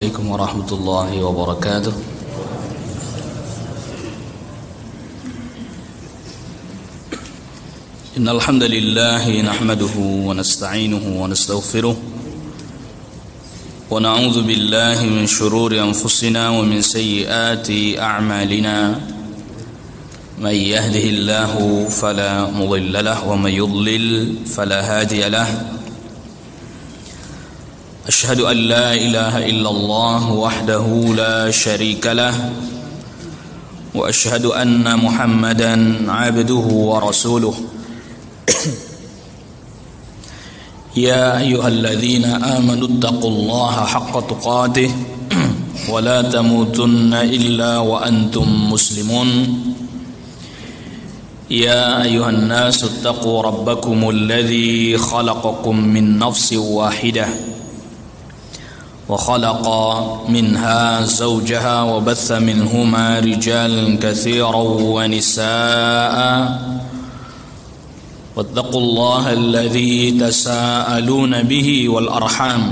Assalamualaikum warahmatullahi wabarakatuh. Innal hamdalillah nahmaduhu wa nasta'inuhu wa nastaghfiruh wa na'udzu billahi min shururi anfusina wa min sayyiati a'malina. May yahdihillahu fala mudilla lahu wa may yudlil fala hadiya lahu. أشهد أن لا إله إلا الله وحده لا شريك له وأشهد أن محمدا عبده ورسوله يا أيها الذين آمنوا اتقوا الله حق تقاته ولا تموتن إلا وأنتم مسلمون يا أيها الناس اتقوا ربكم الذي خلقكم من نفس واحدة وخلق منها زوجها وبث منهما رجالا كثيرا ونساء واتقوا الله الذي تساءلون به والأرحام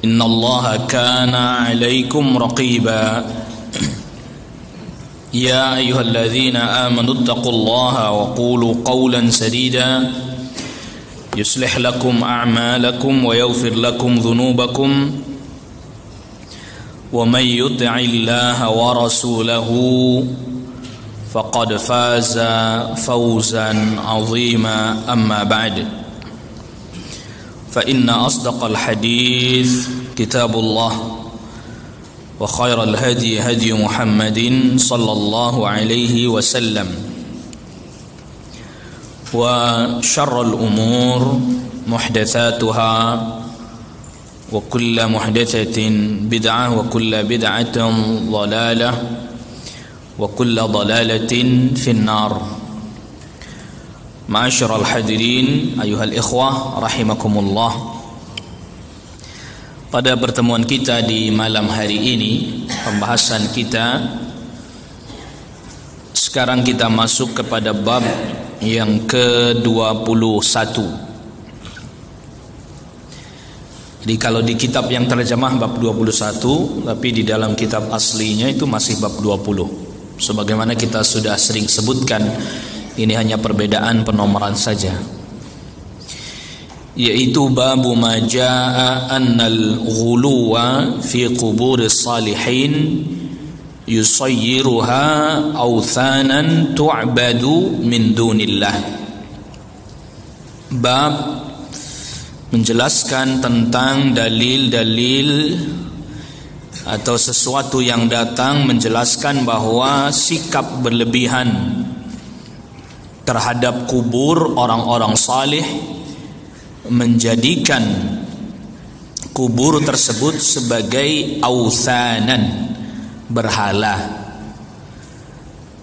إن الله كان عليكم رقيبا يا أيها الذين آمنوا اتقوا الله وقولوا قولا سديدا يصلح لكم أعمالكم ويغفر لكم ذنوبكم ومن يطع الله ورسوله فقد فاز فوزا عظيما أما بعد فإن أصدق الحديث كتاب الله وخير الهدي هدي محمد صلى الله عليه وسلم وشر الأمور محدثاتها وكل محدثة بدعة وكل بدعة ضلالة وكل ضلالة في النار. معاشر الحاضرين أيها الإخوة رحمكم الله. Pada pertemuan kita di malam hari ini, pembahasan kita sekarang kita masuk kepada bab yang ke-21. Jadi kalau di kitab yang terjemah bab 21, tapi di dalam kitab aslinya itu masih bab 20. Sebagaimana kita sudah sering sebutkan, ini hanya perbedaan penomoran saja. Yaitu babu ma jaa annal ghuluwa fi quburis salihin yusayyiruha awthanan tu'badu min dunillah. Bab menjelaskan tentang dalil-dalil atau sesuatu yang datang menjelaskan bahwa sikap berlebihan terhadap kubur orang-orang saleh menjadikan kubur tersebut sebagai awthanan, berhala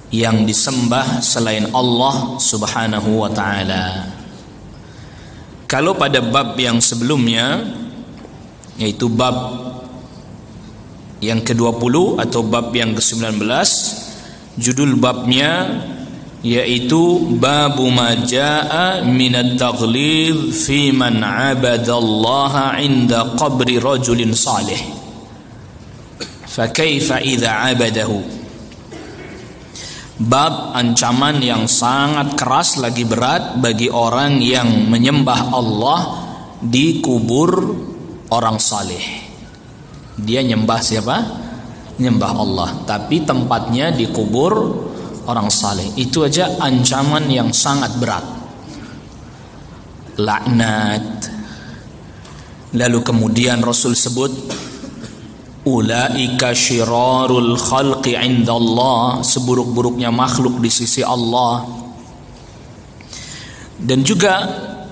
yang disembah selain Allah Subhanahu wa ta'ala. Kalau pada bab yang sebelumnya, yaitu bab yang ke-20 atau bab yang ke-19, judul babnya yaitu babu ma jaa minat taghlid fi man abadallaha inda qabri rajulin salih fakaifa idza abadahu. Bab ancaman yang sangat keras lagi berat bagi orang yang menyembah Allah di kubur orang saleh. Dia nyembah siapa? Nyembah Allah, tapi tempatnya di kubur orang saleh. Itu aja ancaman yang sangat berat. Laknat. Lalu kemudian Rasul sebut ulaika syirarul khalqi indallah, seburuk-buruknya makhluk di sisi Allah. Dan juga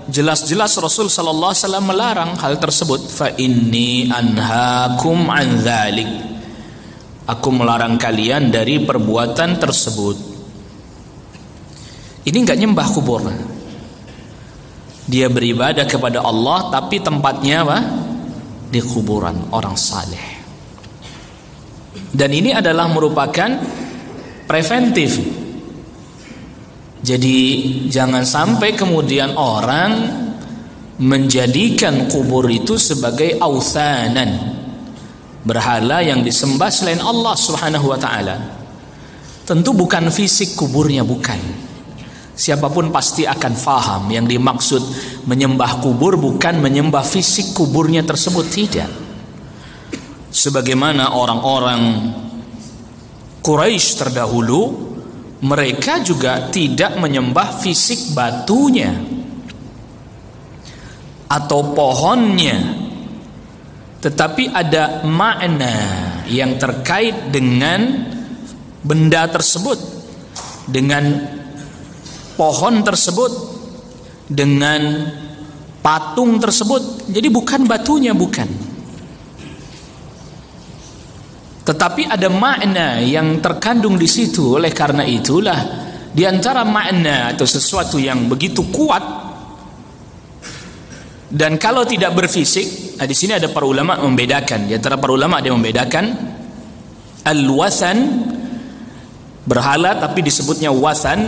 jelas-jelas Rasul sallallahu alaihi wasallam melarang hal tersebut. Fa inni anhaakum an dzalik, aku melarang kalian dari perbuatan tersebut. Ini enggak nyembah kubur, dia beribadah kepada Allah tapi tempatnya apa? Di kuburan orang saleh. Dan ini adalah merupakan preventif. Jadi jangan sampai kemudian orang menjadikan kubur itu sebagai authanan, berhala yang disembah selain Allah Subhanahu wa taala. Tentu bukan fisik kuburnya, bukan. Siapapun pasti akan faham yang dimaksud menyembah kubur bukan menyembah fisik kuburnya tersebut, tidak. Sebagaimana orang-orang Quraisy terdahulu, mereka juga tidak menyembah fisik batunya atau pohonnya, tetapi ada makna yang terkait dengan benda tersebut, dengan pohon tersebut, dengan patung tersebut. Jadi bukan batunya, bukan, tetapi ada makna yang terkandung di situ. Oleh karena itulah, di antara makna atau sesuatu yang begitu kuat, dan kalau tidak berfisik, di sini ada para ulama membedakan. Di antara para ulama ada yang membedakan al-wathan, berhala tapi disebutnya wathan,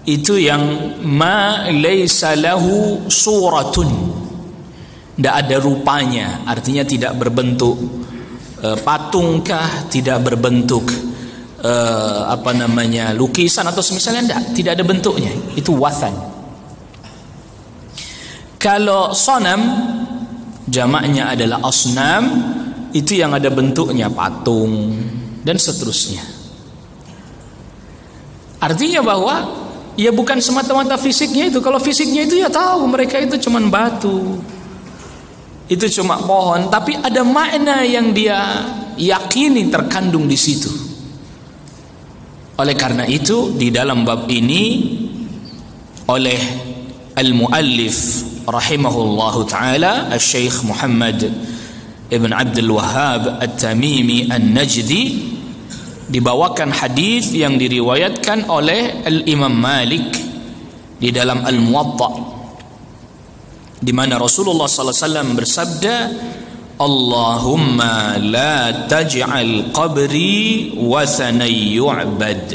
itu yang ma laisa lahu suratun, tidak ada rupanya, artinya tidak berbentuk patungkah, tidak berbentuk lukisan atau semisalnya, tidak ada bentuknya, itu wathan. Kalau sonam, jamaknya adalah asnam, itu yang ada bentuknya, patung dan seterusnya. Artinya bahwa ya bukan semata-mata fisiknya itu. Kalau fisiknya itu ya tahu mereka itu cuma batu, itu cuma pohon, tapi ada makna yang dia yakini terkandung di situ. Oleh karena itu, di dalam bab ini oleh al-muallif rahimahullahu taala Asy-Syaikh Muhammad Ibn Abdul Wahhab At-Tamimi An-Najdi, dibawakan hadis yang diriwayatkan oleh Al-Imam Malik di dalam Al-Muwatta, di mana Rasulullah sallallahu alaihi wasallam bersabda, Allahumma la taj'al qabri wathanan yu'bad.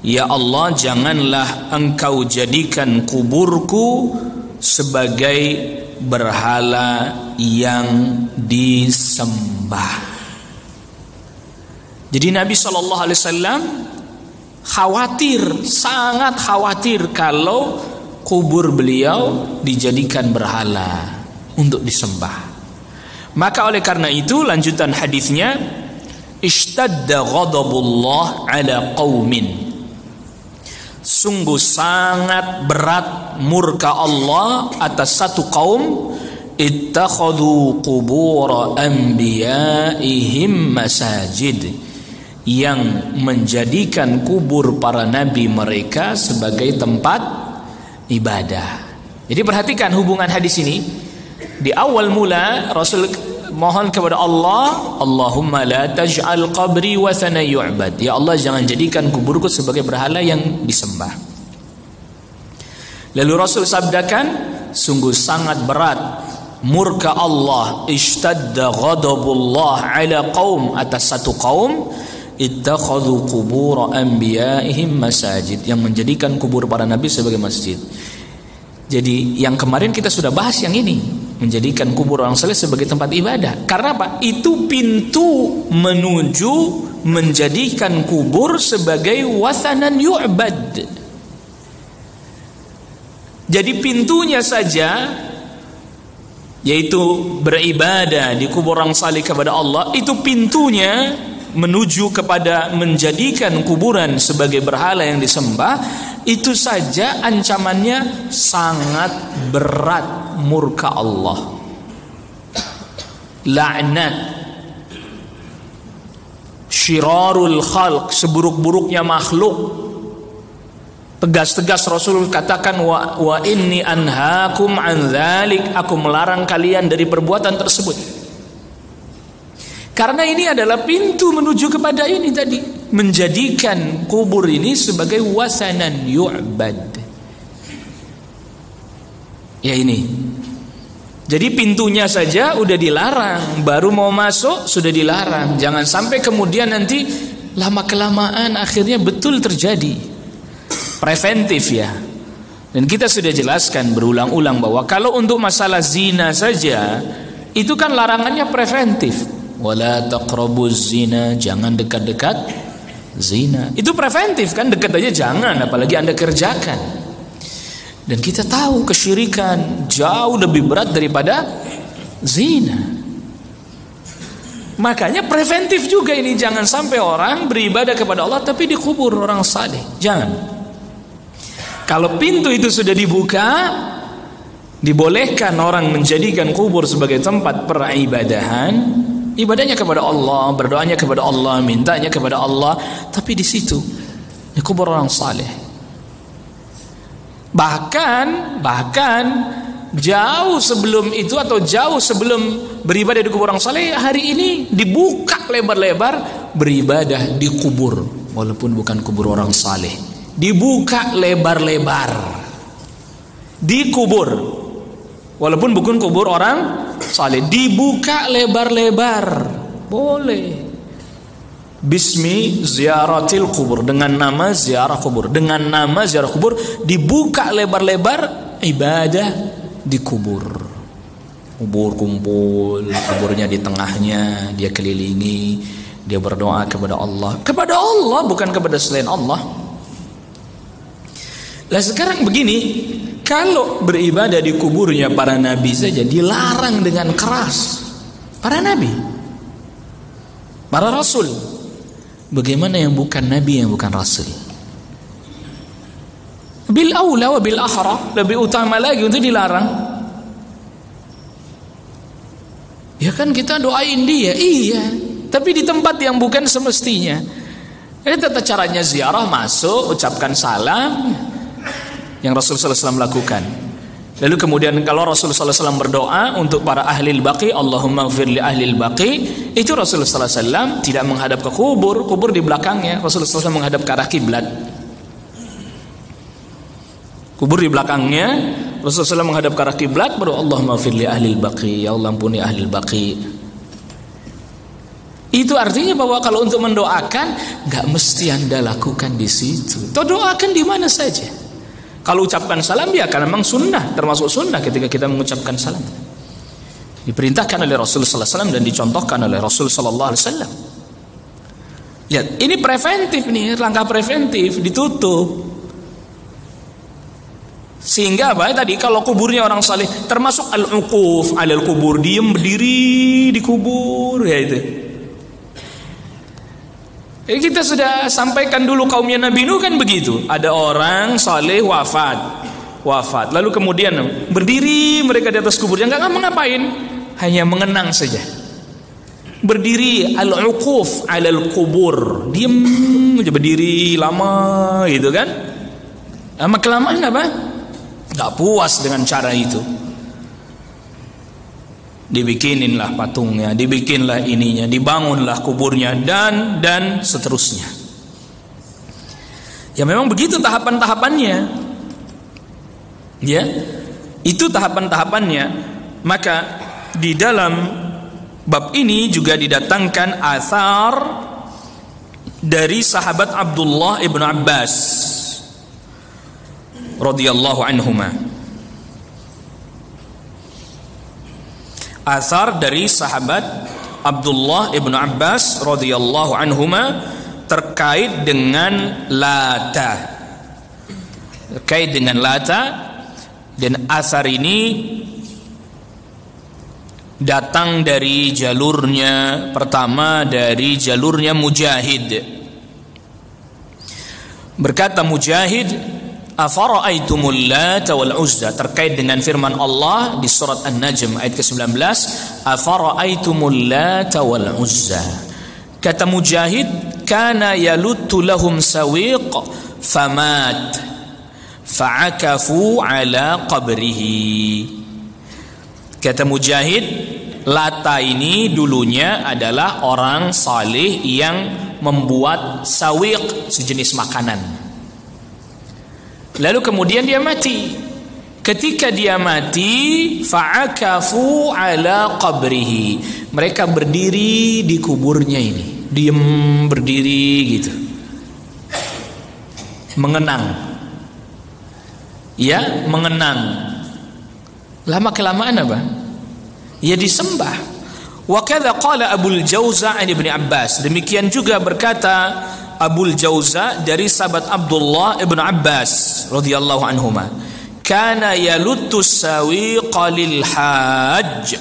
Ya Allah, janganlah engkau jadikan kuburku sebagai berhala yang disembah. Jadi Nabi SAW khawatir, sangat khawatir kalau kubur beliau dijadikan berhala untuk disembah. Maka oleh karena itu, lanjutan hadisnya, ishtadda ghadabullah ala qaumin, sungguh sangat berat murka Allah atas satu kaum, ittakhadhu qubur anbiya'ihim masajid, yang menjadikan kubur para nabi mereka sebagai tempat ibadah. Jadi perhatikan hubungan hadis ini. Di awal mula Rasul mohon kepada Allah, Allahumma la taj'al qabri wathanan yu'bad. Ya Allah, jangan jadikan kuburku sebagai berhala yang disembah. Lalu Rasul sabdakan, sungguh sangat berat murka Allah, ishtadda ghadabullah ala qaum, atas satu kaum, ittakhadhu qubur anbiya'ihim masajid, yang menjadikan kubur para nabi sebagai masjid. Jadi yang kemarin kita sudah bahas yang ini, menjadikan kubur orang saleh sebagai tempat ibadah. Karena apa? Itu pintu menuju menjadikan kubur sebagai wathanan yu'bad. Jadi pintunya saja, yaitu beribadah di kubur orang saleh kepada Allah, itu pintunya menuju kepada menjadikan kuburan sebagai berhala yang disembah, itu saja ancamannya sangat berat murka Allah, laknat, syirarul khalq, seburuk-buruknya makhluk. Tegas-tegas Rasul katakan, wa inni anhaakum an dzalik, aku melarang kalian dari perbuatan tersebut. Karena ini adalah pintu menuju kepada ini tadi, menjadikan kubur ini sebagai wathanan yu'bad. Ya ini. Jadi pintunya saja udah dilarang, baru mau masuk sudah dilarang. Jangan sampai kemudian nanti lama-kelamaan akhirnya betul terjadi. Preventif ya. Dan kita sudah jelaskan berulang-ulang bahwa kalau untuk masalah zina saja, itu kan larangannya preventif. wala taqrabuz zina, jangan dekat-dekat zina. Itu preventif kan, dekat aja jangan, apalagi Anda kerjakan. Dan kita tahu kesyirikan jauh lebih berat daripada zina. Makanya preventif juga ini, jangan sampai orang beribadah kepada Allah tapi dikubur orang saleh. Jangan. Kalau pintu itu sudah dibuka, dibolehkan orang menjadikan kubur sebagai tempat peribadahan, ibadahnya kepada Allah, berdoanya kepada Allah, mintanya kepada Allah, tapi di situ dikubur orang saleh. Bahkan jauh sebelum itu atau jauh sebelum beribadah di kubur orang saleh, hari ini dibuka lebar-lebar beribadah di kubur, walaupun bukan kubur orang saleh. Dibuka lebar-lebar di kubur, walaupun bukan kubur orang saleh, dibuka lebar-lebar, boleh. Bismi ziaratil kubur, dengan nama ziarah kubur, dengan nama ziarah kubur dibuka lebar-lebar ibadah di kubur. Kubur kumpul, kuburnya di tengahnya, dia kelilingi, dia berdoa kepada Allah bukan kepada selain Allah. Lah sekarang begini, kalau beribadah di kuburnya para nabi saja dilarang dengan keras, para nabi, para rasul, bagaimana yang bukan nabi, yang bukan rasul? Bil aula wa bil ahra, lebih utama lagi untuk dilarang. Ya kan kita doain dia, iya, tapi di tempat yang bukan semestinya. Ini tata caranya ziarah, masuk, ucapkan salam, yang Rasulullah SAW lakukan. Lalu kemudian kalau Rasulullah SAW berdoa untuk para ahlil baqi, Allahumma ighfir li ahlil baqi, itu Rasulullah SAW tidak menghadap ke kubur, kubur di belakangnya. Rasulullah SAW menghadap ke arah kiblat. Kubur di belakangnya, Rasulullah SAW menghadap ke arah kiblat, baru Allahumma ighfir li ahlil baqi, ya Allah ampuni ahlil baqi. Itu artinya bahwa kalau untuk mendoakan nggak mesti Anda lakukan di situ. Atau doakan di mana saja. Kalau ucapkan salam ya karena memang sunnah, termasuk sunnah ketika kita mengucapkan salam. Diperintahkan oleh Rasulullah SAW dan dicontohkan oleh Rasulullah SAW. Lihat, ini preventif nih, langkah preventif, ditutup. Sehingga apa tadi, kalau kuburnya orang saleh, termasuk al-uquf alal kubur, diem berdiri di kubur, ya itu. Kita sudah sampaikan dulu kaumnya Nabi Nuh kan begitu. Ada orang saleh wafat, lalu kemudian berdiri mereka di atas kuburnya, nggak ngapain, hanya mengenang saja. Berdiri al-uquf alal kubur, diem aja berdiri lama gitu kan. Lama kelamaan apa? Nggak puas dengan cara itu. Dibikininlah patungnya, dibikinlah ininya, dibangunlah kuburnya, dan seterusnya. Ya memang begitu tahapan-tahapannya. Ya, itu tahapan-tahapannya. Maka di dalam bab ini juga didatangkan athar dari sahabat Abdullah ibn Abbas radhiyallahu anhuma. Asar dari sahabat Abdullah ibn Abbas radhiyallahu anhuma terkait dengan Lata. Terkait dengan Lata, dan asar ini datang dari jalurnya, pertama dari jalurnya Mujahid. Berkata Mujahid, afara'aitumul Lata wal Uzza, terkait dengan firman Allah di surat An-Najm ayat ke-19, afara'aitumul Lata wal Uzza. Kata Mujahid, kana yaluttu lahum sawiq famat fa'akafu ala qabrihi. Kata Mujahid, Lata ini dulunya adalah orang saleh yang membuat sawiq, sejenis makanan. Lalu kemudian dia mati. Ketika dia mati, fa'akafu ala qabrihi, mereka berdiri di kuburnya ini, diem berdiri gitu, mengenang. Ya, mengenang. Lama kelamaan apa? Ya disembah. Wa kadza qala Abul Jauza an Ibnu Abbas. Demikian juga berkata Abul Jauza dari sahabat Abdullah ibn Abbas radhiyallahu anhuma. Kana yaluttu sawiqa lil hajj.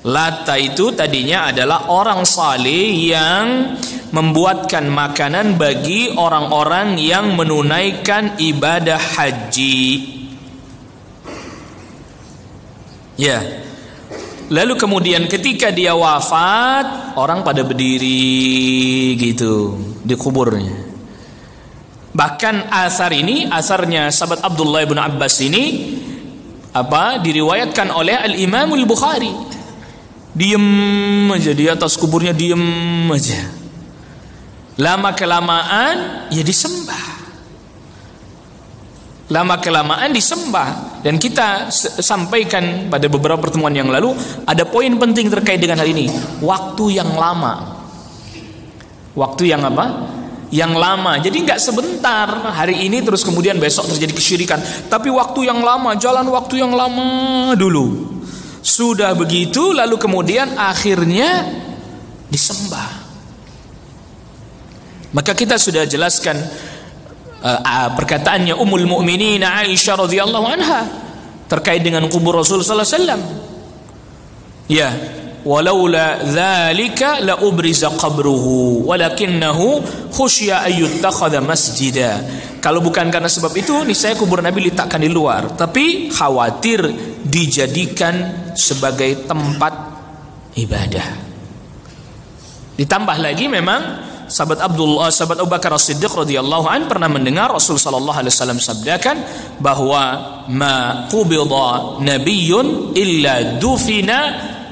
Latta itu tadinya adalah orang saleh yang membuatkan makanan bagi orang-orang yang menunaikan ibadah haji. Ya. Lalu kemudian ketika dia wafat, orang pada berdiri gitu di kuburnya. Bahkan asarnya sahabat Abdullah bin Abbas ini diriwayatkan oleh Al-Imam Al-Bukhari. Diem aja di atas kuburnya, diem aja. Lama kelamaan ya disembah. Lama kelamaan disembah. Dan kita sampaikan pada beberapa pertemuan yang lalu, ada poin penting terkait dengan hal ini. Waktu yang lama. Waktu yang apa? Yang lama. Jadi nggak sebentar hari ini terus kemudian besok terjadi kesyirikan. Tapi waktu yang lama, jalan waktu yang lama dulu. Sudah begitu lalu kemudian akhirnya disembah. Maka kita sudah jelaskan perkataannya Ummul Mukminin Aisyah radhiyallahu anha terkait dengan kubur Rasul sallallahu alaihi wasallam. Ya, walaula dzalika la ubriza qabruhu walakinnahu khusya ay yuttakhadha masjida. Kalau bukan karena sebab itu niscaya kubur Nabi diletakkan di luar, tapi khawatir dijadikan sebagai tempat ibadah. Ditambah lagi memang sahabat Abu Bakar As-Siddiq radhiyallahu an pernah mendengar Rasul sallallahu alaihi wasallam sabdakan bahwa ma qubida nabiyyun illa dufina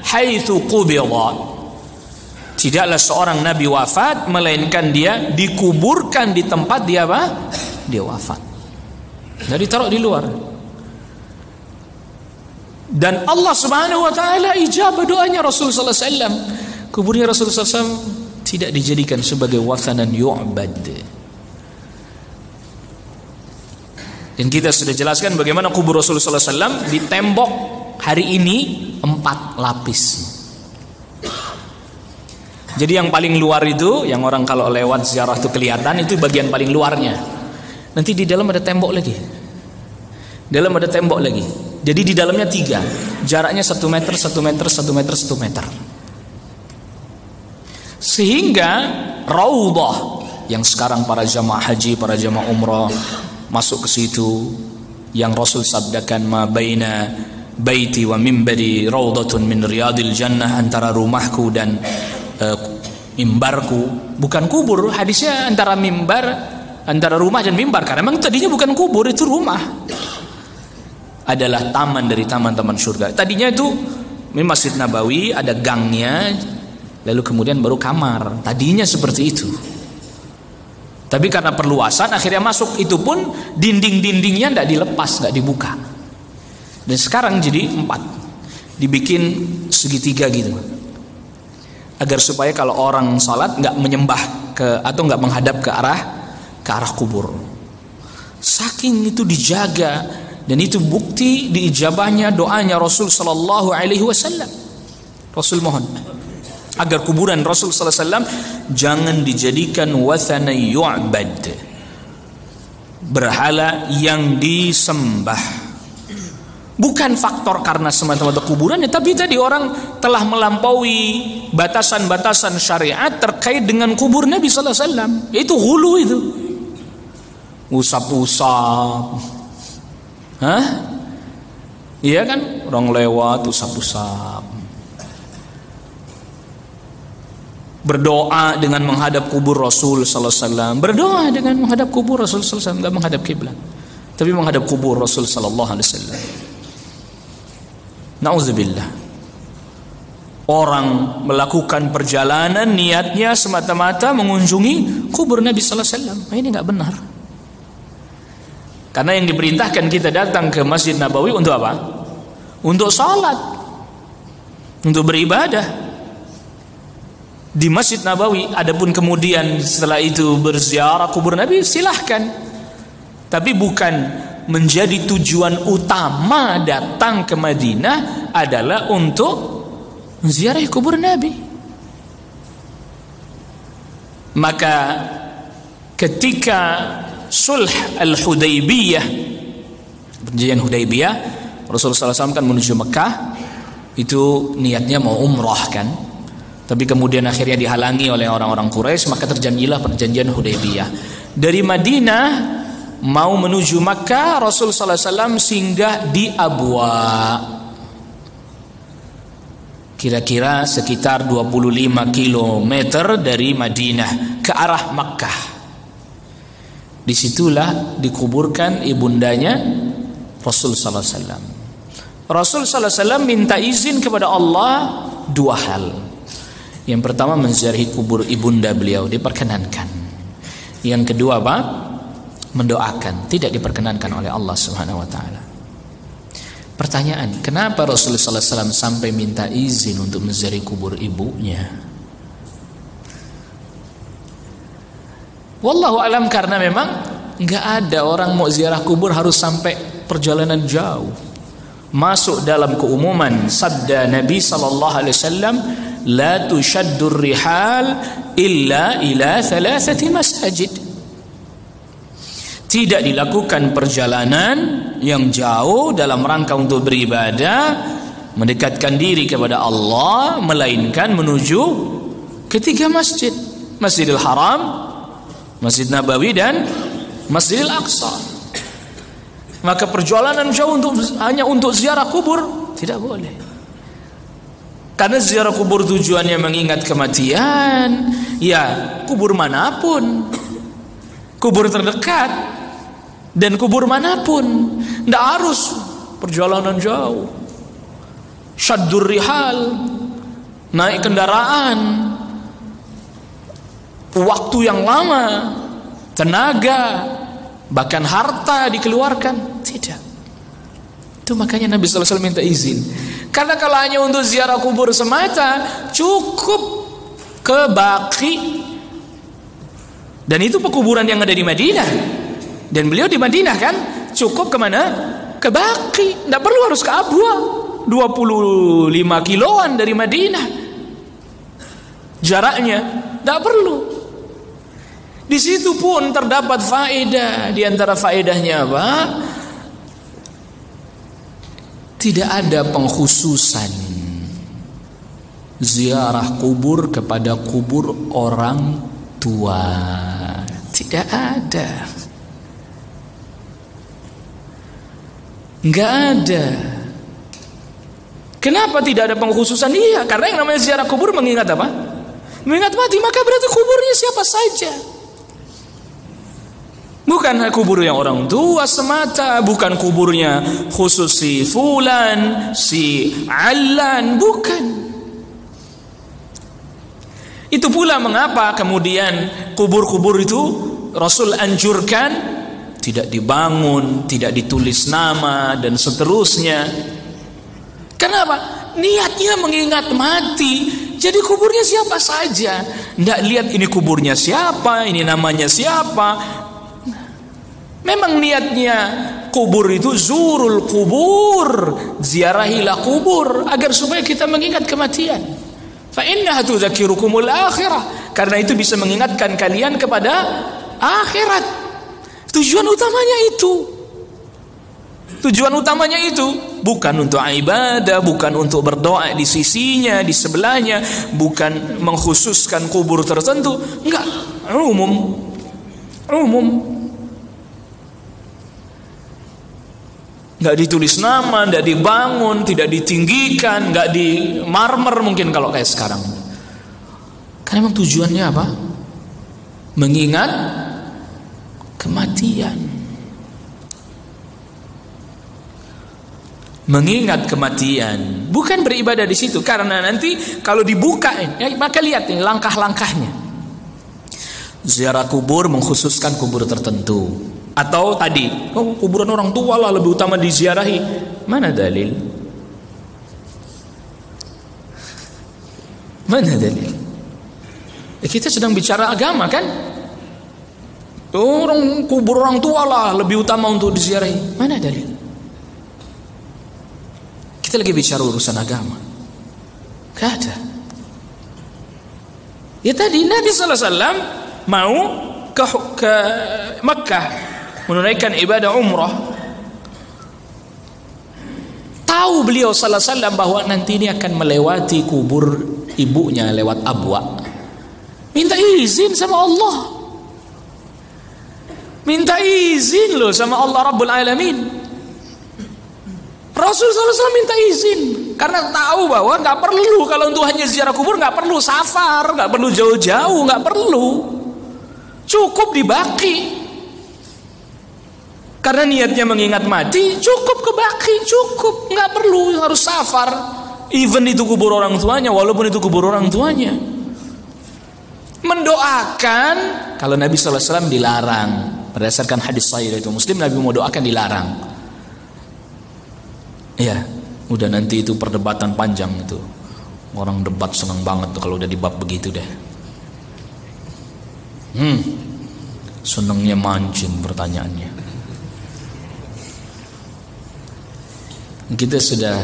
haitsu qubida. Tidaklah seorang nabi wafat melainkan dia dikuburkan di tempat dia dia wafat. Jadi taruh di luar. Dan Allah Subhanahu wa taala ijabah doanya Rasul sallallahu alaihi wasallam. Kuburnya Rasul sallallahu alaihi wasallam tidak dijadikan sebagai wasanan yu'bad. Dan kita sudah jelaskan bagaimana kubur Rasulullah SAW di tembok hari ini 4 lapis. Jadi yang paling luar itu, yang orang kalau lewat ziarah itu kelihatan, itu bagian paling luarnya. Nanti di dalam ada tembok lagi. Dalam ada tembok lagi. Jadi di dalamnya 3. Jaraknya 1 meter, 1 meter, 1 meter, 1 meter. Sehingga Raudhah yang sekarang para jamaah haji, para jamaah umrah masuk ke situ, yang Rasul sabdakan ma baina baiti wa mimbari raudhatun min riyadil jannah, antara rumahku dan mimbarku bukan kubur. Hadisnya antara mimbar, antara rumah dan mimbar, karena memang tadinya bukan kubur, itu rumah, adalah taman dari taman-taman surga. Tadinya itu Masjid Nabawi, ada gangnya, lalu kemudian baru kamar. Tadinya seperti itu. Tapi karena perluasan akhirnya masuk, itu pun dinding-dindingnya tidak dilepas, tidak dibuka. Dan sekarang jadi 4, dibikin segitiga gitu, agar supaya kalau orang salat nggak menyembah atau nggak menghadap ke arah kubur. Saking itu dijaga, dan itu bukti diijabahnya doanya Rasul sallallahu alaihi wasallam. Rasul mohon agar kuburan Rasul sallallahu alaihi wasallam jangan dijadikan wathana yu'bad, berhala yang disembah. Bukan faktor karena semata-mata kuburannya, tapi tadi orang telah melampaui batasan-batasan syariat terkait dengan kubur Nabi sallallahu alaihi wasallam. Itu hulu itu. Usap-usap. Hah? Iya kan? Orang lewat usap-usap. Berdoa dengan menghadap kubur Rasul sallallahu alaihi wasallam. Berdoa dengan menghadap kubur Rasul sallallahu alaihi wasallam, enggak menghadap kiblat, tapi menghadap kubur Rasul sallallahu alaihi wasallam. Nauzubillah. Orang melakukan perjalanan niatnya semata-mata mengunjungi kubur Nabi sallallahu alaihi wasallam. Ini enggak benar. Karena yang diperintahkan kita datang ke Masjid Nabawi untuk apa? Untuk salat, untuk beribadah di Masjid Nabawi. Adapun kemudian setelah itu berziarah kubur Nabi, silahkan, tapi bukan menjadi tujuan utama datang ke Madinah adalah untuk menziarahi kubur Nabi. Maka ketika sulh al-Hudaybiyah, perjanjian Hudaybiyah, Rasulullah SAW kan menuju Mekah, itu niatnya mau umrah kan, tapi kemudian akhirnya dihalangi oleh orang-orang Quraisy, maka terjadilah perjanjian Hudaybiyah. Dari Madinah mau menuju Makkah, Rasulullah SAW singgah di Abwa, kira-kira sekitar 25 km dari Madinah ke arah Makkah. Disitulah dikuburkan ibundanya Rasul sallallahu alaihi wasallam. Rasul sallallahu alaihi wasallam minta izin kepada Allah dua hal. Yang pertama, menziarahi kubur ibunda beliau, diperkenankan. Yang kedua apa? Mendoakan, tidak diperkenankan oleh Allah Subhanahu wa taala. Pertanyaan, kenapa Rasulullah sallallahu alaihi wasallam sampai minta izin untuk menziarahi kubur ibunya? Wallahu alam, karena memang enggak ada orang mau ziarah kubur harus sampai perjalanan jauh. Masuk dalam keumuman sabda Nabi sallallahu alaihi wasallam, la tushaddur rihal illa ila thalathati masajid. Tidak dilakukan perjalanan yang jauh dalam rangka untuk beribadah, mendekatkan diri kepada Allah, melainkan menuju ketiga masjid: Masjidil Haram, Masjid Nabawi, dan Masjidil Aqsa. Maka perjalanan jauh hanya untuk ziarah kubur tidak boleh. Karena ziarah kubur tujuannya mengingat kematian. Ya, kubur manapun, kubur terdekat dan kubur manapun, tidak harus perjalanan jauh. Syaddur rihal, naik kendaraan, waktu yang lama, tenaga, bahkan harta dikeluarkan. Tidak. Itu makanya Nabi SAW minta izin. Karena kalau hanya untuk ziarah kubur semata, cukup ke Baqi. Dan itu pekuburan yang ada di Madinah. Dan beliau di Madinah kan, cukup kemana? Ke Baqi. Tidak perlu harus ke Abwa, 25 kiloan dari Madinah jaraknya. Tidak perlu. Di situ pun terdapat faedah. Di antara faedahnya apa? Tidak ada pengkhususan ziarah kubur kepada kubur orang tua. Tidak ada. Enggak ada. Kenapa tidak ada pengkhususan? Iya, karena yang namanya ziarah kubur mengingat apa? Mengingat mati, maka berarti kuburnya siapa saja. Bukan kuburnya orang tua semata, bukan kuburnya khusus si fulan, si alan, bukan. Itu pula mengapa kemudian kubur-kubur itu Rasul anjurkan tidak dibangun, tidak ditulis nama, dan seterusnya. Kenapa? Niatnya mengingat mati. Jadi kuburnya siapa saja. Tidak lihat ini kuburnya siapa, ini namanya siapa. Memang niatnya kubur itu zurul kubur, ziarahilah kubur, agar supaya kita mengingat kematian. Fa innaha tudzakirukumul akhirah, karena itu bisa mengingatkan kalian kepada akhirat. Tujuan utamanya itu. Tujuan utamanya itu bukan untuk ibadah, bukan untuk berdoa di sisinya, di sebelahnya, bukan mengkhususkan kubur tertentu. Enggak, umum. Enggak ditulis nama, enggak dibangun, tidak ditinggikan, enggak di marmer mungkin kalau kayak sekarang. Karena memang tujuannya apa? Mengingat kematian. Mengingat kematian, bukan beribadah di situ. Karena nanti kalau dibuka, ya, maka lihat ini langkah-langkahnya. Ziarah kubur mengkhususkan kubur tertentu. Atau tadi, kuburan orang tua lah lebih utama diziarahi. Mana dalil? Mana dalil? Kita sedang bicara agama kan? Orang kubur orang tua lah lebih utama untuk diziarahi. Mana dalil? Kita lagi bicara urusan agama. Gak ada. Ya tadi Nabi SAW mau ke Makkah menunaikan ibadah umrah. Tahu beliau sallallahu alaihi wasallam bahwa nanti ini akan melewati kubur ibunya lewat Abwa. Minta izin sama Allah. Minta izin loh sama Allah Rabbul Alamin. Rasul sallallahu alaihi wasallam minta izin karena tahu bahwa nggak perlu, kalau untuk hanya ziarah kubur nggak perlu safar, nggak perlu jauh-jauh, nggak perlu. Cukup di Baqi. Karena niatnya mengingat mati, cukup ke Baqi, cukup, nggak perlu harus safar. Even itu kubur orang tuanya, walaupun itu kubur orang tuanya. Mendoakan, kalau Nabi SAW dilarang, berdasarkan hadis sahih itu Muslim, Nabi mau doakan dilarang. Ya, udah nanti itu perdebatan panjang itu. Orang debat senang banget tuh kalau udah di bab begitu deh. Senangnya mancing pertanyaannya. Kita sudah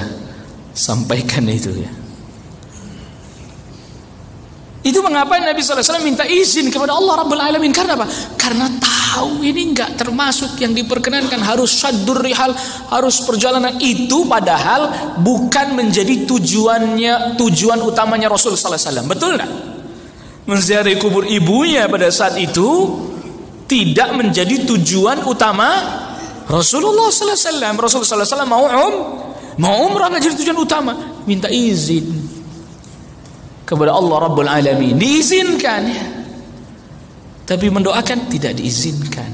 sampaikan itu ya. Itu mengapa Nabi SAW minta izin kepada Allah Rabbul Alamin. Karena apa? Karena tahu ini enggak termasuk yang diperkenankan, harus syaddur rihal, harus perjalanan itu, padahal bukan menjadi tujuan utamanya Rasul SAW. Betul enggak? Menziarahi kubur ibunya pada saat itu tidak menjadi tujuan utama Rasulullah SAW. Rasulullah SAW mau umrah nggak jadi tujuan utama, minta izin kepada Allah Rabbul Alamin, diizinkan ya. Tapi mendoakan tidak diizinkan.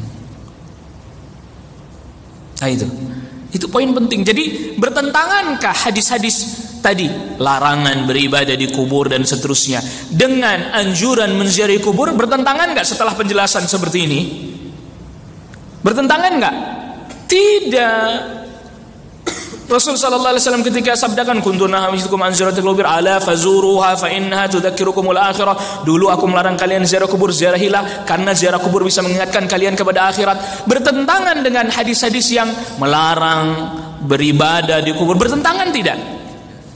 Nah itu poin penting. Jadi bertentangankah hadis-hadis tadi, larangan beribadah di kubur dan seterusnya, dengan anjuran menziarahi kubur? Bertentangan nggak setelah penjelasan seperti ini? Bertentangan nggak? Tidak. Rasul sallallahu alaihi wasallam ketika sabdakan kuntu nahaytukum an ziyaratil qubur ala fazuruha fa innaha tudzakirukumul akhirah. Dulu aku melarang kalian ziarah kubur, ziarahilah karena ziarah kubur bisa mengingatkan kalian kepada akhirat. Bertentangan dengan hadis-hadis yang melarang beribadah di kubur. Bertentangan tidak?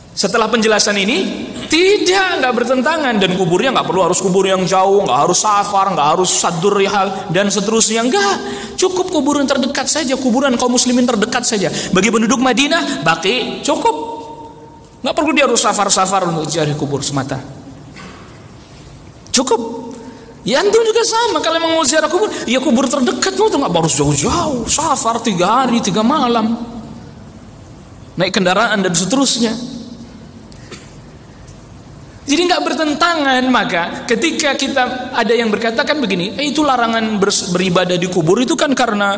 Setelah penjelasan ini tidak, nggak bertentangan. Dan kuburnya nggak perlu harus kubur yang jauh, nggak harus safar, nggak harus saddur rihal dan seterusnya. Nggak, cukup kuburan terdekat saja, kuburan kaum muslimin terdekat saja. Bagi penduduk Madinah, Baqi cukup, nggak perlu dia harus safar-safar untuk ziarah kubur semata. Cukup. Ya antum juga sama, kalau mau ziarah kubur, ya kubur terdekat, nggak harus jauh-jauh, safar 3 hari 3 malam, naik kendaraan dan seterusnya. Jadi nggak bertentangan. Maka ketika kita ada yang berkatakan begini, itu larangan beribadah di kubur itu kan karena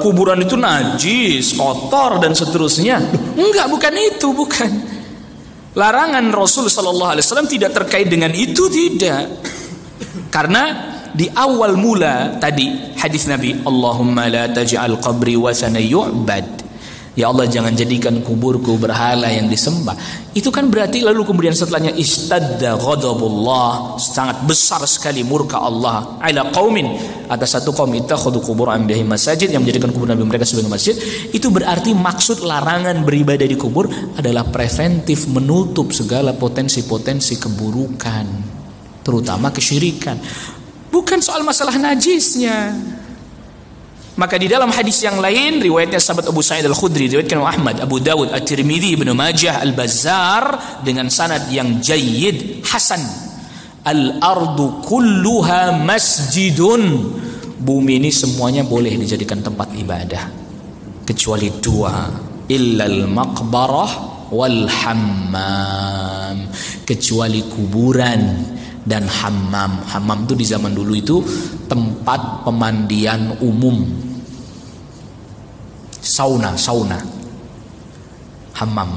kuburan itu najis, kotor dan seterusnya. Enggak, bukan itu, bukan. Larangan Rasul sallallahu alaihi wasallam tidak terkait dengan itu, tidak. Karena di awal mula tadi hadis Nabi, Allahumma la taj'al qabri wasana yu'bad. Ya Allah, jangan jadikan kuburku berhala yang disembah. Itu kan berarti lalu kemudian setelahnya istadda ghadabullah, sangat besar sekali murka Allah ala qaumin, atas satu kaum ittakhadhu qubur anbiya'ihim masajid, yang menjadikan kubur nabi mereka sebagai masjid. Itu berarti maksud larangan beribadah di kubur adalah preventif, menutup segala potensi-potensi keburukan, terutama kesyirikan. Bukan soal masalah najisnya. Maka di dalam hadis yang lain, riwayatnya sahabat Abu Sa'id Al-Khudri, riwayatkan Ahmad, Abu Dawud, At-Tirmidzi, Ibnu Majah, Al-Bazzar dengan sanad yang jayyid, hasan. Al-ardu kulluha masjidun. Bumi ini semuanya boleh dijadikan tempat ibadah kecuali 2, illal maqbarah wal hammam, kecuali kuburan dan hammam. Hammam itu di zaman dulu itu tempat pemandian umum. Sauna, hammam,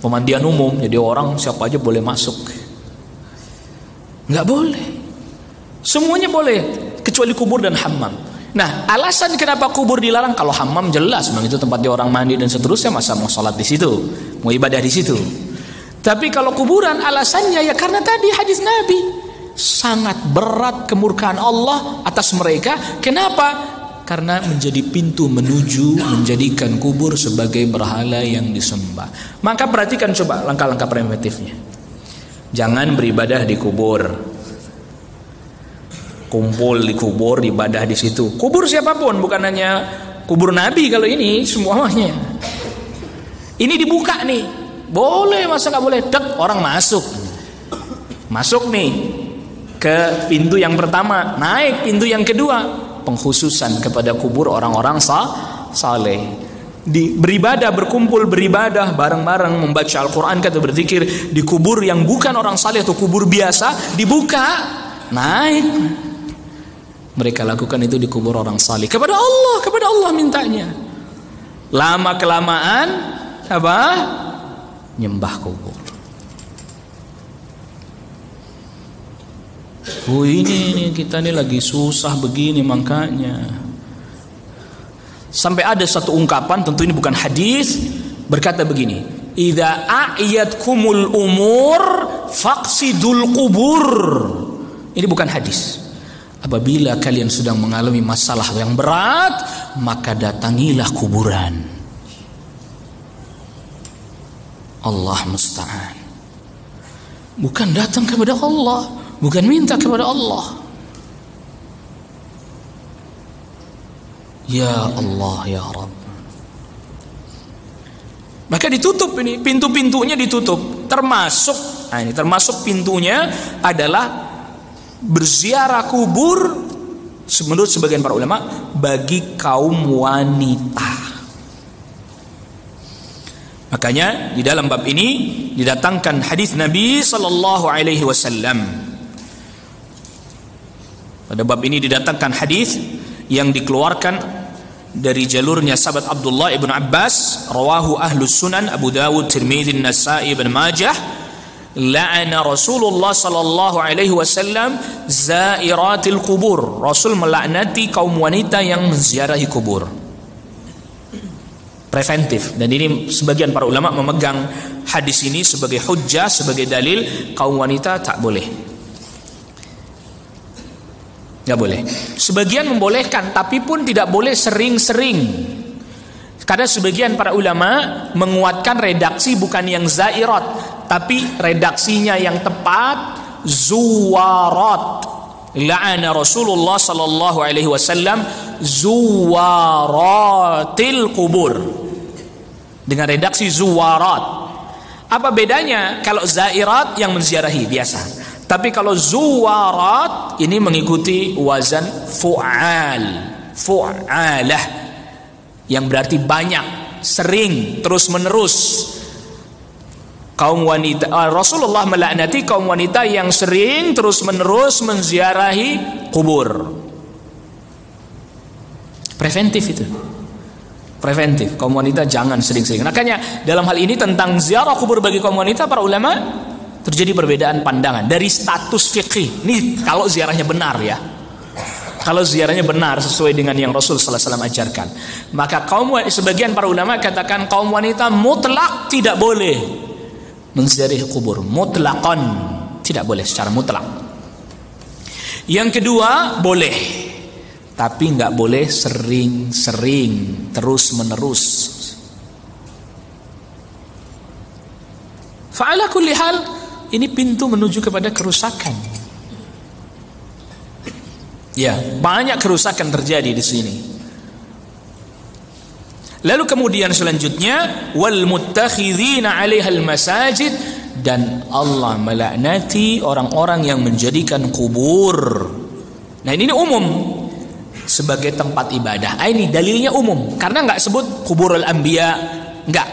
pemandian umum. Jadi orang siapa aja boleh masuk. Nggak boleh, semuanya boleh kecuali kubur dan hammam. Nah, alasan kenapa kubur dilarang? Kalau hammam jelas, memang itu tempatnya orang mandi dan seterusnya, masa mau sholat di situ, mau ibadah di situ. Tapi kalau kuburan, alasannya ya karena tadi hadis Nabi, sangat berat kemurkaan Allah atas mereka. Kenapa? Karena menjadi pintu menuju menjadikan kubur sebagai berhala yang disembah. Maka perhatikan coba langkah-langkah preventifnya. Jangan beribadah di kubur. Kumpul di kubur, ibadah di situ. Kubur siapapun, bukan hanya kubur Nabi kalau ini semuanya. Ini dibuka nih. Boleh, masa nggak boleh? Dek, orang masuk. Masuk nih ke pintu yang pertama, naik pintu yang kedua, pengkhususan kepada kubur orang-orang saleh. Beribadah, berkumpul beribadah bareng-bareng, membaca Al-Quran, kata berzikir di kubur yang bukan orang saleh atau kubur biasa, dibuka, naik. Mereka lakukan itu di kubur orang saleh. Kepada Allah mintanya. Lama kelamaan apa? Nyembah kubur. Oh ini kita ini lagi susah begini, makanya sampai ada satu ungkapan, tentu ini bukan hadis, berkata begini, idza a'yatkumul umur faqsidul qubur. Ini bukan hadis. Apabila kalian sedang mengalami masalah yang berat, maka datangilah kuburan. Allah musta'an. Bukan datang kepada Allah, bukan minta kepada Allah. Ya Allah, ya Rabb. Maka ditutup ini, pintu-pintunya ditutup. Termasuk pintunya adalah berziarah kubur menurut sebagian para ulama bagi kaum wanita. Makanya di dalam bab ini didatangkan hadis Nabi sallallahu alaihi wasallam. Pada bab ini didatangkan hadis yang dikeluarkan dari jalurnya sahabat Abdullah ibn Abbas, rawahu ahlus sunan Abu Dawud, Tirmidzi, Nasa'i, Ibn Majah, la'ana Rasulullah sallallahu alaihi wasallam zairatil kubur. Rasul melaknati kaum wanita yang menziarahi kubur. Preventif, dan ini sebagian para ulama memegang hadis ini sebagai hujjah, sebagai dalil kaum wanita tak boleh. Nggak boleh. Sebagian membolehkan, tapi pun tidak boleh sering-sering. Karena sebagian para ulama menguatkan redaksi bukan yang zairat, tapi redaksinya yang tepat zuwarat. La'ana Rasulullah sallallahu alaihi wasallam zuwaratil kubur. Dengan redaksi zuwarat. Apa bedanya? Kalau zairat yang menziarahi biasa. Tapi kalau zuwarat ini mengikuti wazan fu'alah, yang berarti banyak, sering, terus menerus. Kaum wanita, Rasulullah melaknati kaum wanita yang sering terus menerus menziarahi kubur. Preventif itu. Preventif. Kaum wanita jangan sering-sering. Makanya dalam hal ini tentang ziarah kubur bagi kaum wanita, para ulama terjadi perbedaan pandangan dari status fikih. Ini kalau ziarahnya benar ya. Kalau ziarahnya benar sesuai dengan yang Rasul sallallahu alaihi wasallam ajarkan, maka sebagian para ulama katakan kaum wanita mutlak tidak boleh menziarahi kubur, mutlaqan tidak boleh secara mutlak. Yang kedua boleh, tapi nggak boleh sering-sering, terus-menerus. Fa'ala kulli hal, ini pintu menuju kepada kerusakan. Ya, banyak kerusakan terjadi di sini. Lalu kemudian selanjutnya wal muttakhidhina 'alaihal masajid, dan Allah melaknati orang-orang yang menjadikan kubur. Nah, ini umum sebagai tempat ibadah. Ini dalilnya umum karena enggak sebut kuburul anbiya, enggak.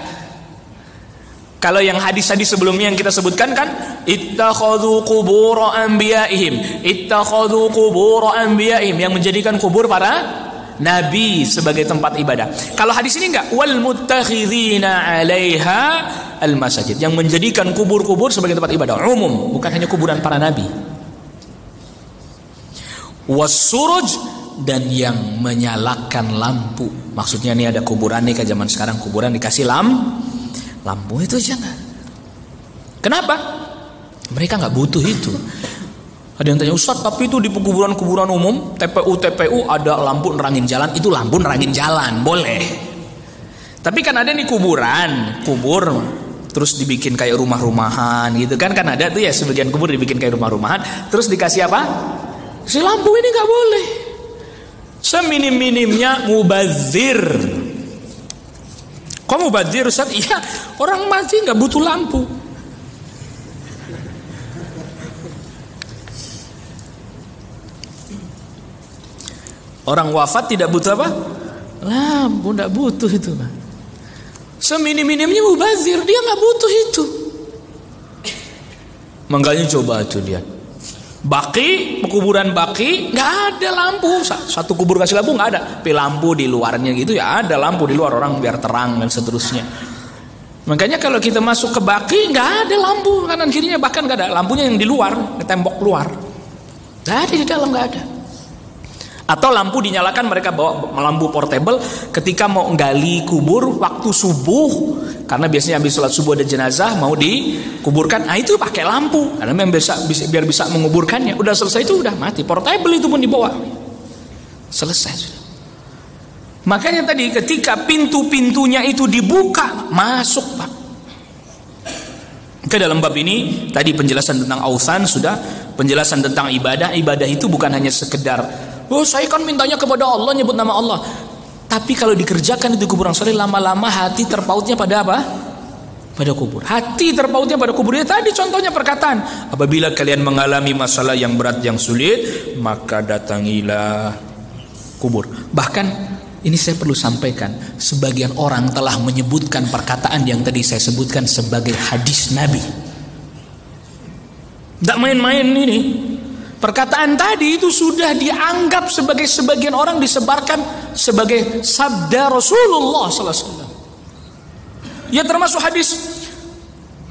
Kalau yang hadis-hadis sebelumnya yang kita sebutkan kan ittakhadhu qubur anbiya'ihim, ittakhadhu qubur anbiya'ihim, yang menjadikan kubur para nabi sebagai tempat ibadah. Kalau hadis ini enggak, wal muttakhidhina 'alaiha al masajid, yang menjadikan kubur-kubur sebagai tempat ibadah, umum, bukan hanya kuburan para nabi. Was-suruj, dan yang menyalakan lampu. Maksudnya ini ada kuburan nih, ke zaman sekarang kuburan dikasih lampu itu jangan. Kenapa? Mereka nggak butuh itu. Ada yang tanya, Ustaz, tapi itu di kuburan-kuburan umum, TPU ada lampu nerangin jalan. Itu lampu nerangin jalan, boleh. Tapi kan ada nih kubur terus dibikin kayak rumah-rumahan gitu kan ada tuh ya, sebagian kubur dibikin kayak rumah-rumahan, terus dikasih apa? Si lampu ini nggak boleh. Seminim-minimnya mubazir. Kok mubazir Ustaz? Iya, orang mati nggak butuh lampu. Orang wafat tidak butuh apa? Lampu, tidak butuh itu. Seminim-minimnya mubazir, dia nggak butuh itu. Makanya coba tuh lihat. Baki, pekuburan Baki nggak ada lampu. Satu kubur kasih lampu nggak ada. Tapi lampu di luarnya gitu ya ada lampu di luar, orang biar terang dan seterusnya. Makanya kalau kita masuk ke Baki nggak ada lampu kanan kirinya, bahkan nggak ada lampunya yang di luar, di tembok luar. Nggak ada, di dalam nggak ada. Atau lampu dinyalakan, mereka bawa lampu portable ketika mau gali kubur waktu subuh, karena biasanya habis sholat subuh ada jenazah mau dikuburkan, itu pakai lampu karena biar bisa menguburkannya. Udah selesai itu udah mati, portable itu pun dibawa, selesai sudah. Makanya tadi ketika pintu-pintunya itu dibuka, masuk Pak. Ke dalam bab ini tadi penjelasan tentang ausan sudah, penjelasan tentang ibadah. Ibadah itu bukan hanya sekedar saya kan mintanya kepada Allah, nyebut nama Allah. Tapi kalau dikerjakan itu kuburan saleh, lama-lama hati terpautnya pada apa? Pada kubur. Hati terpautnya pada kubur. Ya, tadi contohnya perkataan, apabila kalian mengalami masalah yang berat, yang sulit, maka datangilah kubur. Bahkan ini saya perlu sampaikan, sebagian orang telah menyebutkan perkataan yang tadi saya sebutkan sebagai hadis Nabi. Tidak main-main ini. Perkataan tadi itu sudah dianggap sebagai, sebagian orang disebarkan sebagai sabda Rasulullah SAW. Ya, termasuk hadis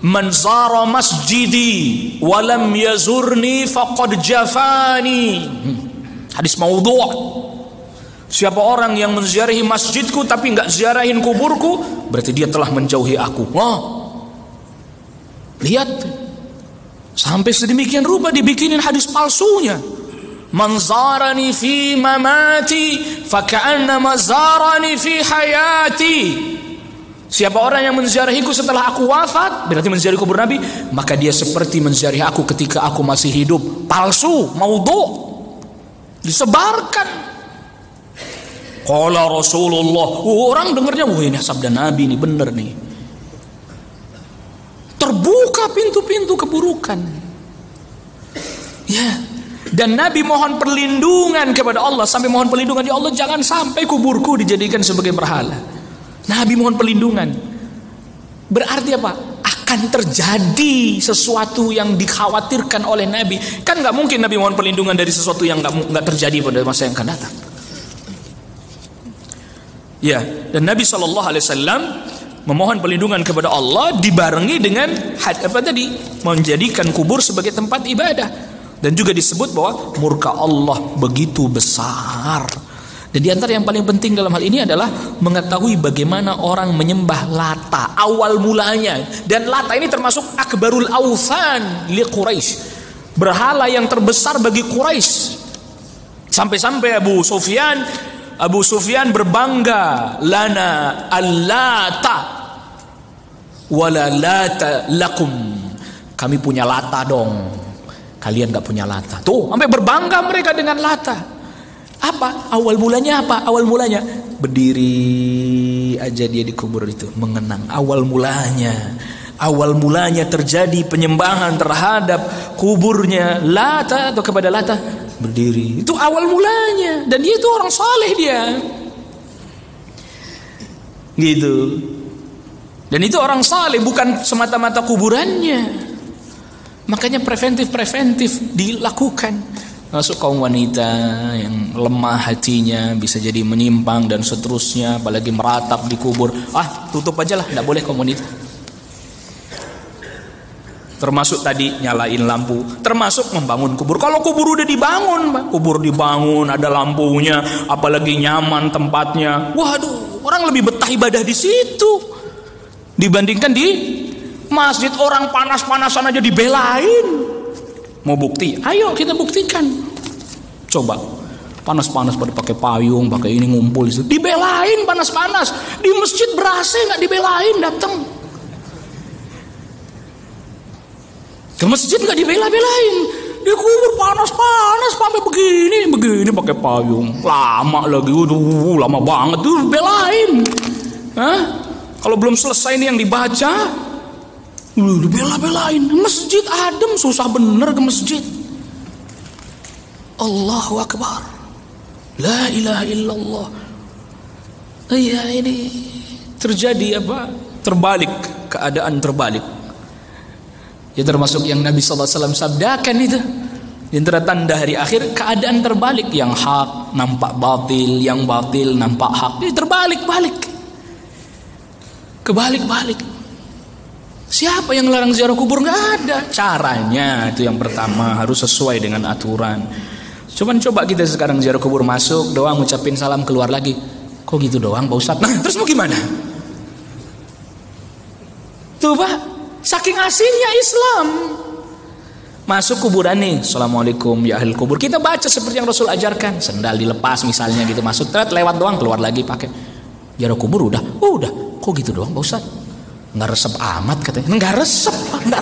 man zara masjidi walam yazurni faqad jafani. Hadis maudhu'. Siapa orang yang menziarahi masjidku tapi enggak ziarahin kuburku, berarti dia telah menjauhi aku. Wah, lihat. Sampai sedemikian rupa dibikinin hadis palsunya. Man zarani fi mamati faka'annama zarani fi hayati. Siapa orang yang menziarahiku setelah aku wafat, berarti menziarahi kubur Nabi, maka dia seperti menziarahi aku ketika aku masih hidup. Palsu, maudhu', disebarkan. Qala Rasulullah. Orang dengarnya, wah ini sabda Nabi, ini bener nih. Terbuka pintu-pintu keburukan. Ya. Dan Nabi mohon perlindungan kepada Allah, sampai mohon perlindungan, ya Allah jangan sampai kuburku dijadikan sebagai berhala. Nabi mohon perlindungan. Berarti apa? Akan terjadi sesuatu yang dikhawatirkan oleh Nabi. Kan nggak mungkin Nabi mohon perlindungan dari sesuatu yang nggak terjadi pada masa yang akan datang. Ya. Dan Nabi SAW memohon perlindungan kepada Allah dibarengi dengan menjadikan kubur sebagai tempat ibadah. Dan juga disebut bahwa murka Allah begitu besar. Dan di antara yang paling penting dalam hal ini adalah mengetahui bagaimana orang menyembah Lata awal mulanya. Dan Lata ini termasuk akbarul awthan li Quraisy, berhala yang terbesar bagi Quraisy. Sampai-sampai Abu Sufyan berbangga, lana al-Lata wala lata lakum. Kami punya Lata dong, kalian gak punya Lata. Tuh, sampai berbangga mereka dengan Lata. Apa? Awal mulanya apa? Awal mulanya berdiri aja dia di kubur itu, mengenang. Awal mulanya terjadi penyembahan terhadap kuburnya Lata atau kepada Lata, berdiri. Itu awal mulanya. Dan dia itu orang saleh dia. Gitu. Dan itu orang saleh, bukan semata-mata kuburannya. Makanya preventif dilakukan. Masuk kaum wanita yang lemah hatinya, bisa jadi menyimpang dan seterusnya, apalagi meratap di kubur. Tutup aja lah, tidak boleh kaum wanita. Termasuk tadi nyalain lampu, termasuk membangun kubur. Kalau kubur udah dibangun, kubur dibangun, ada lampunya, apalagi nyaman tempatnya. Waduh, orang lebih betah ibadah di situ dibandingkan di masjid. Orang panas-panasan aja dibelain. Mau bukti? Ayo kita buktikan. Coba panas-panas pada pakai payung, pakai ini ngumpul di situ, dibelain panas-panas. Di masjid berasa nggak dibelain, datang. Ke masjid nggak dibela-belain. Di kubur panas-panas sampai begini pakai payung. Lama lagi, lama banget tuh belain. Hah? Kalau belum selesai nih yang dibaca, dibela-belain. Masjid adem, susah bener ke masjid. Allahu Akbar. La ilaha illallah. Iya, ini terjadi apa? Terbalik, keadaan terbalik. Ya termasuk yang Nabi SAW sabdakan itu. Di antara tanda hari akhir, keadaan terbalik. Yang hak nampak batil, yang batil nampak hak. Ini terbalik-balik. Kebalik-balik. Siapa yang larang ziarah kubur? Nggak ada. Caranya itu yang pertama, harus sesuai dengan aturan. Cuman coba kita sekarang ziarah kubur, masuk doang, ngucapin salam, keluar lagi. Kok gitu doang Pak Ustadz? Nah terus mau gimana? Tuh Pak, saking asingnya Islam. Masuk kuburan nih, Assalamualaikum ya ahli kubur. Kita baca seperti yang Rasul ajarkan. Sendal dilepas misalnya gitu, masuk, lewat doang, keluar lagi pakai. Ziarah kubur udah. Kok gitu doang Pak Ustadz? Nggak resep amat katanya. Nggak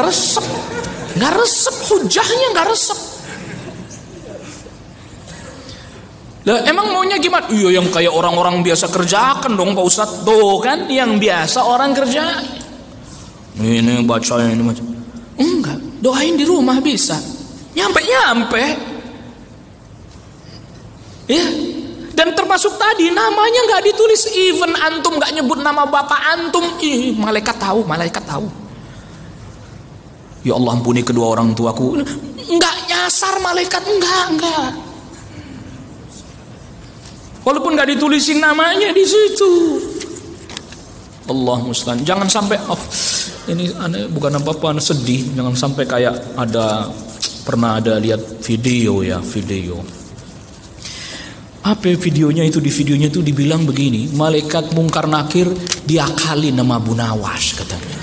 resep. Hujahnya nggak resep. Lah emang maunya gimana? Iya yang kayak orang-orang biasa kerjakan dong Pak Ustadz. Tuh kan yang biasa orang kerja. Ini baca. Enggak, doain di rumah bisa. Nyampe. Ya. Dan termasuk tadi namanya nggak ditulis, even antum nggak nyebut nama bapak antum, malaikat tahu. Ya Allah ampuni kedua orang tuaku. Nggak nyasar malaikat, enggak. Walaupun nggak ditulisin namanya di situ. Allah musta'an. Jangan sampai ini aneh, bukan apa-apa, sedih. Jangan sampai kayak pernah ada lihat video. Apa videonya itu? Di videonya itu dibilang begini, malaikat mungkar nakir diakali nama Abu Nawas katanya.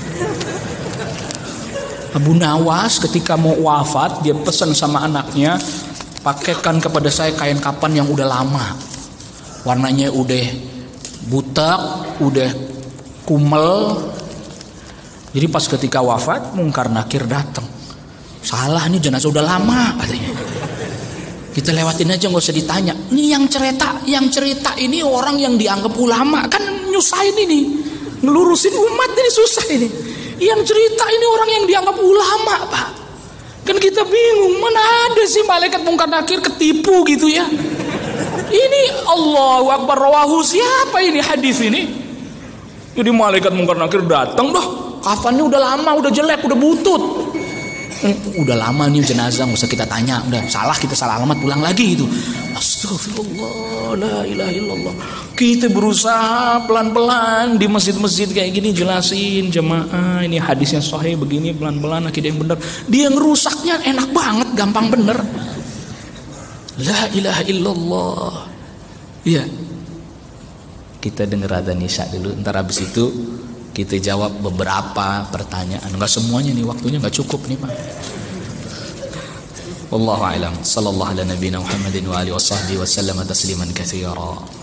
Abu Nawas ketika mau wafat, dia pesan sama anaknya, pakaikan kepada saya kain kapan yang udah lama, warnanya udah butak, udah kumel. Jadi pas ketika wafat, mungkar nakir datang. Salah nih, jenazah udah lama katanya. Kita lewatin aja, nggak usah ditanya. Ini yang cerita ini orang yang dianggap ulama, kan nyusahin ini, ngelurusin umat ini susah ini. Yang cerita ini orang yang dianggap ulama Pak. Kan kita bingung, mana ada sih malaikat mungkar nakir ketipu gitu ya. Ini Allahu Akbar, rawahu siapa ini hadis ini? Jadi malaikat mungkar nakir datang, kafannya udah lama, udah jelek, udah butut. Udah lama nih jenazah, nggak usah kita tanya, udah salah, kita salah alamat, pulang lagi itu. Astagfirullah, la ilaha illallah. Kita berusaha pelan-pelan di masjid-masjid kayak gini jelasin jemaah, ini hadisnya sahih begini, pelan-pelan akidah yang benar. Dia ngerusaknya enak banget, gampang bener. La ilaha illallah. Iya. Kita denger adzan isya dulu, ntar habis itu kita jawab beberapa pertanyaan. Enggak semuanya nih, waktunya enggak cukup nih Pak. Wallahu a'lam. Sallallahu ala nabiyina Muhammadin wa alihi washabbihi wa sallama tasliman katsira.